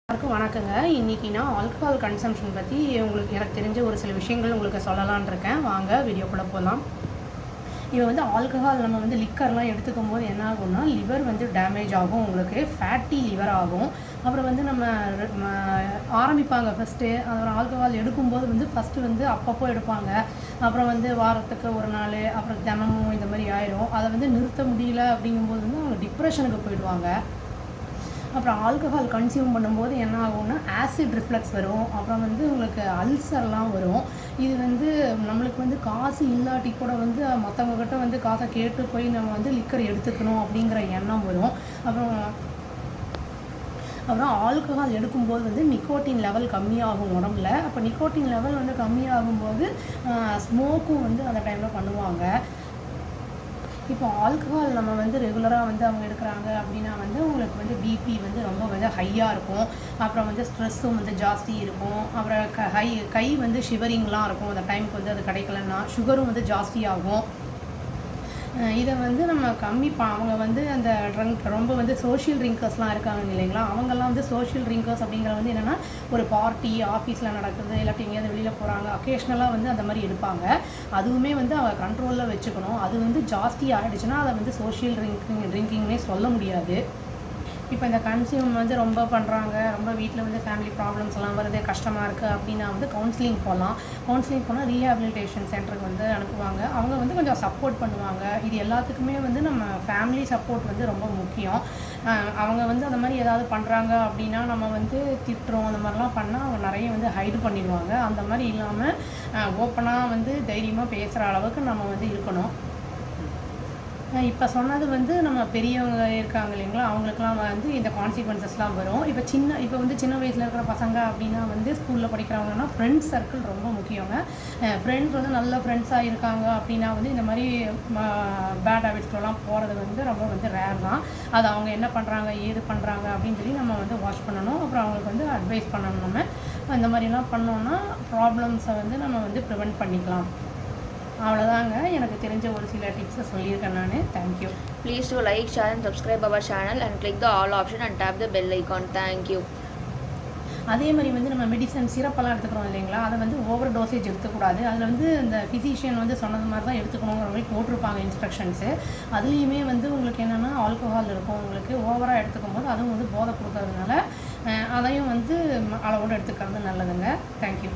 எல்லாருக்கும் வணக்கங்க. இன்னைக்கு நான் ஆல்கஹால் கன்சம்ப்ஷன் பற்றி எனக்கு தெரிஞ்ச ஒரு சில விஷயங்கள் உங்களுக்கு சொல்லலாம்னு இருக்கேன். வாங்க வீடியோக்குள்ளே போகலாம். இப்போ ஆல்கஹால் நம்ம லிக்கர்லாம் எடுத்துக்கும் போது என்ன ஆகும்னா, லிவர் டேமேஜ் ஆகும், உங்களுக்கு ஃபேட்டி லிவர் ஆகும். அப்புறம் நம்ம ஆரம்பிப்பாங்க ஃபஸ்ட்டு. அப்புறம் ஆல்கஹால் எடுக்கும்போது ஃபஸ்ட்டு அப்பப்போ எடுப்பாங்க. அப்புறம் வாரத்துக்கு ஒரு நாள், அப்புறம் தினமும் இந்த மாதிரி ஆயிடும். அதை நிறுத்த முடியல அப்படிங்கும்போது அவங்க டிப்ரெஷனுக்கு போயிடுவாங்க. அப்புறம் ஆல்கஹால் கன்சியூம் பண்ணும்போது என்ன ஆகும்னா, ஆசிட் ரிஃப்ளக்ஸ் வரும். அப்புறம் உங்களுக்கு அல்சர்லாம் வரும். இது நம்மளுக்கு காசு இல்லாட்டி கூட மற்றவங்கக்கிட்ட காசை கேட்டு போய் நம்ம லிக்கர் எடுத்துக்கணும் அப்படிங்கிற எண்ணம் வரும். அப்புறம் ஆல்கஹால் எடுக்கும்போது நிக்கோட்டின் லெவல் கம்மியாகும் உடம்புல. அப்போ நிக்கோட்டின் லெவல் கம்மியாகும்போது ஸ்மோக்கும் அந்த டைமில் பண்ணுவாங்க. இப்போ ஆல்கஹால் நம்ம ரெகுலராக அவங்க எடுக்கிறாங்க அப்படின்னா உங்களுக்கு பிபி ரொம்ப ஹையாக இருக்கும். அப்புறம் ஸ்ட்ரெஸ்ஸும் ஜாஸ்தி இருக்கும். அப்புறம் கை ஷிவரிங்லாம் இருக்கும். அந்த டைமுக்கு அது கிடைக்கலன்னா சுகரும் ஜாஸ்தியாகும். இதை நம்ம அவங்க அந்த ரொம்ப சோஷியல் ட்ரிங்கர்ஸ்லாம் இருக்காங்க இல்லைங்களா, அவங்கெல்லாம் சோஷியல் ட்ரிங்கர்ஸ் அப்படிங்கிற என்னென்னா, ஒரு பார்ட்டி ஆஃபீஸில் நடக்குது, இல்லாட்டி எங்கேயாவது வெளியில் போகிறாங்க, அக்கேஷ்னலாக அந்த மாதிரி எடுப்பாங்க. அதுவுமே அவங்க கண்ட்ரோலில் வச்சுக்கணும். அது ஜாஸ்தி ஆகிடுச்சுன்னா அதை சோஷியல் ட்ரிங்கிங்னே சொல்ல முடியாது. இப்போ இந்த கன்சியூம் ரொம்ப பண்ணுறாங்க, ரொம்ப வீட்டில் ஃபேமிலி ப்ராப்ளம்ஸ் எல்லாம் வருது, கஷ்டமாக இருக்குது அப்படின்னா கவுன்சிலிங் போகலாம். கவுன்சிலிங் போனால் ரீஹாபிலிட்டேஷன் சென்டருக்கு அனுப்புவாங்க. அவங்க கொஞ்சம் சப்போர்ட் பண்ணுவாங்க. இது எல்லாத்துக்குமே நம்ம ஃபேமிலி சப்போர்ட் ரொம்ப முக்கியம். அவங்க அந்த மாதிரி ஏதாவது பண்ணுறாங்க அப்படின்னா நம்ம திட்டுறோம், அந்த மாதிரிலாம் பண்ணால் அவங்க நிறைய ஹைடு பண்ணிடுவாங்க. அந்த மாதிரி இல்லாமல் ஓப்பனாக தைரியமாக பேசுகிற அளவுக்கு நம்ம இருக்கணும். இப்போ சொன்னது நம்ம பெரியவங்க இருக்காங்க இல்லைங்களா, அவங்களுக்குலாம் இந்த கான்சிக்வன்சஸ்லாம் வரும். இப்போ சின்ன வயசில் இருக்கிற பசங்க அப்படின்னா ஸ்கூலில் படிக்கிறவங்கன்னா ஃப்ரெண்ட்ஸ் சர்க்கிள் ரொம்ப முக்கியங்க. ஃப்ரெண்ட்ஸ் நல்ல ஃப்ரெண்ட்ஸாக இருக்காங்க அப்படின்னா இந்த மாதிரி பேட் ஹேபிட்ஸ்லாம் போகிறது ரொம்ப ரேர் தான். அது அவங்க என்ன பண்ணுறாங்க ஏது பண்ணுறாங்க அப்படின்னு சொல்லி நம்ம வாட்ச் பண்ணணும். அப்புறம் அவங்களுக்கு அட்வைஸ் பண்ணணும். நம்ம இந்த மாதிரிலாம் பண்ணோன்னா ப்ராப்ளம்ஸை நம்ம ப்ரிவெண்ட் பண்ணிக்கலாம். அவ்வளோதாங்க, எனக்கு தெரிஞ்ச ஒரு சில டிப்ஸை சொல்லியிருக்கேன் நான். Thank you. Please do like, share and subscribe our channel and click the all option and tap the bell icon. Thank you. அதே மாதிரி நம்ம மெடிசன் சிரப்பெல்லாம் எடுத்துக்கிறோம் இல்லைங்களா, அதை ஓவர் டோசேஜ் எடுத்துக்கூடாது. அதில் இந்த ஃபிசிஷியன் சொன்னது மாதிரி தான் எடுத்துக்கணுங்கிற மாதிரி போட்டிருப்பாங்க இன்ஸ்ட்ரக்ஷன்ஸு. அதுலேயுமே உங்களுக்கு என்னென்னா ஆல்கஹால் இருக்கும். உங்களுக்கு ஓவராக எடுத்துக்கும் போது அதுவும் போதை கொடுக்கறதுனால அதையும் அளவோடு எடுத்துக்கிறது நல்லதுங்க. தேங்க்யூ.